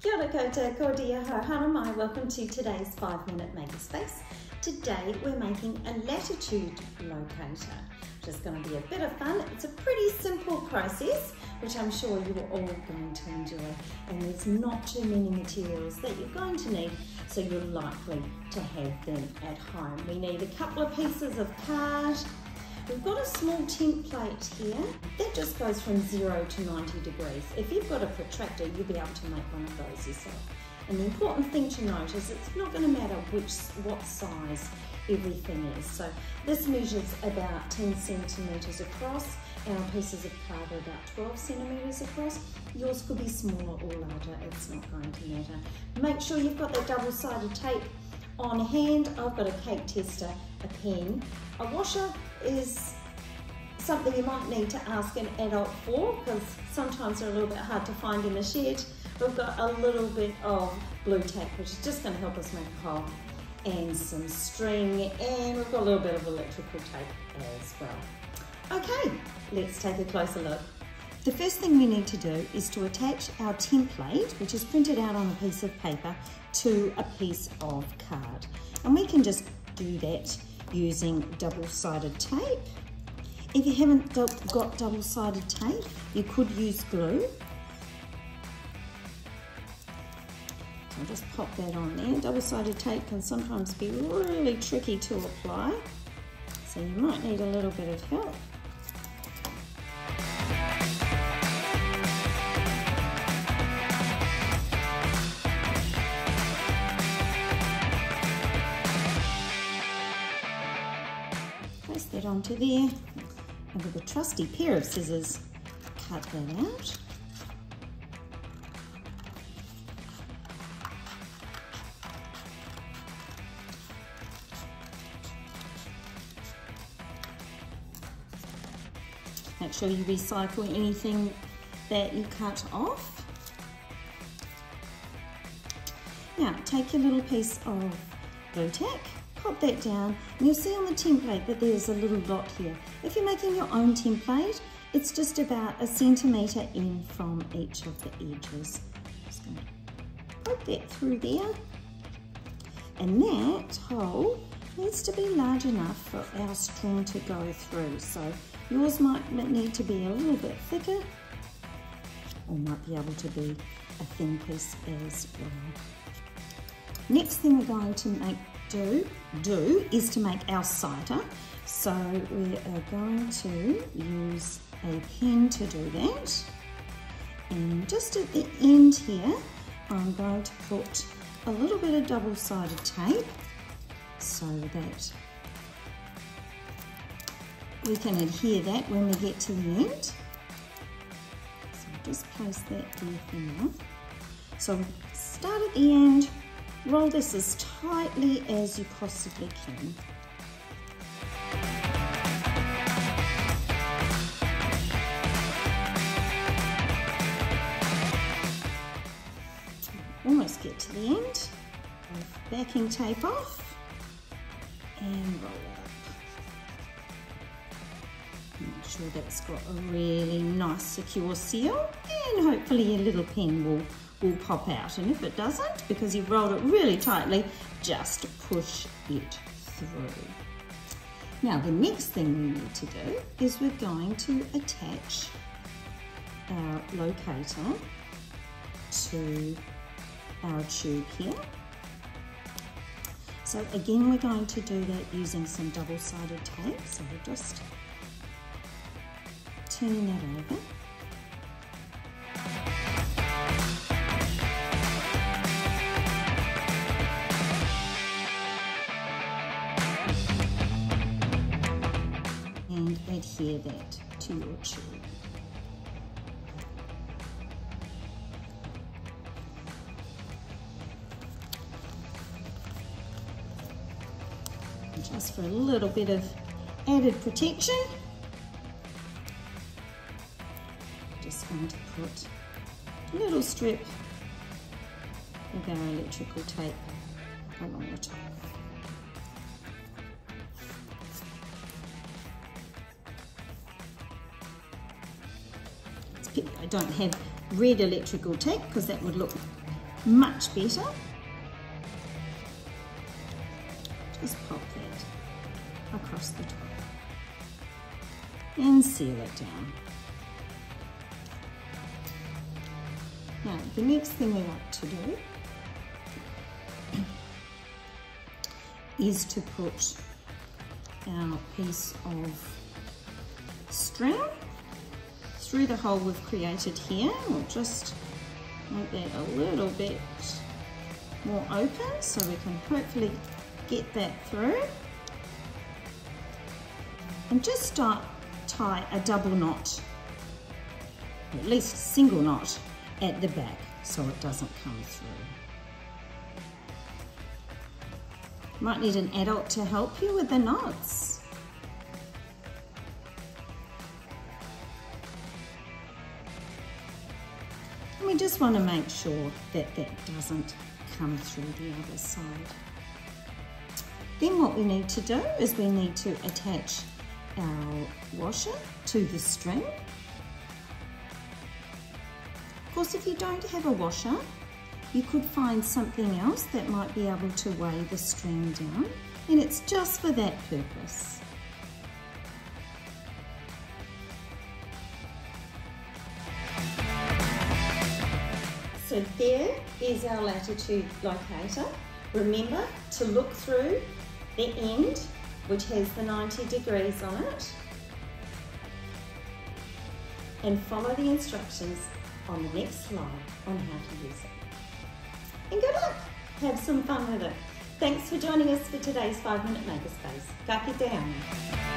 Kia ora koutou, ko dia ho, hana mai, welcome to today's 5-minute Makerspace. Today we're making a latitude locator, which is going to be a bit of fun. It's a pretty simple process, which I'm sure you're all going to enjoy. And there's not too many materials that you're going to need, so you're likely to have them at home. We need a couple of pieces of card. We've got a small template here that just goes from 0 to 90 degrees. If you've got a protractor, you'll be able to make one of those yourself. And the important thing to note is it's not going to matter what size everything is. So this measures about 10 centimetres across. Our pieces of card are about 12 centimetres across. Yours could be smaller or larger, it's not going to matter. Make sure you've got that double-sided tape on hand. I've got a cake tester, a pen. A washer is something you might need to ask an adult for, because sometimes they're a little bit hard to find in the shed. We've got a little bit of blue tack, which is just going to help us make a hole, and some string, and we've got a little bit of electrical tape as well. Okay, let's take a closer look. The first thing we need to do is to attach our template, which is printed out on a piece of paper, to a piece of card. And we can just do that using double-sided tape. If you haven't got double-sided tape, you could use glue. So I'll just pop that on there. Double-sided tape can sometimes be really tricky to apply, so you might need a little bit of help. Place that onto there, and with a trusty pair of scissors, cut that out. Make sure you recycle anything that you cut off. Now, take your little piece of glue tack, pop that down, and you'll see on the template that there's a little dot here. If you're making your own template, it's just about 1 centimetre in from each of the edges. Just going to poke that through there, and that hole needs to be large enough for our string to go through. So yours might need to be a little bit thicker, or might be able to be a thin piece as well. Next thing we're going to do is to make our citer. So we are going to use a pen to do that. And just at the end here, I'm going to put a little bit of double-sided tape so that we can adhere that when we get to the end. So just place that there for now. So start at the end, roll this as tightly as you possibly can. Almost get to the end. With backing tape off and roll it up. Make sure that's got a really nice secure seal, and hopefully your little pen will pop out. And if it doesn't, because you've rolled it really tightly, just push it through. Now the next thing we need to do is we're going to attach our locator to our tube here. So again, we're going to do that using some double-sided tape. So we'll just turn that over. And adhere that to your tube. Just for a little bit of added protection, just going to put a little strip of our electrical tape along the top. It's pity I don't have red electrical tape, because that would look much better. Just pop that across the top and seal it down. Now, the next thing we want to do is to put our piece of string through the hole we've created here. We'll just make that a little bit more open so we can hopefully get that through. And just start tie a double knot, or at least a single knot at the back so it doesn't come through. Might need an adult to help you with the knots. And we just want to make sure that that doesn't come through the other side. Then what we need to do is we need to attach our washer to the string. Of course, if you don't have a washer, you could find something else that might be able to weigh the string down, and it's just for that purpose. So there is our latitude locator. Remember to look through the end, which has the 90 degrees on it, and follow the instructions on the next slide on how to use it. And good luck! Have some fun with it. Thanks for joining us for today's 5-Minute Makerspace. Ka kite ana.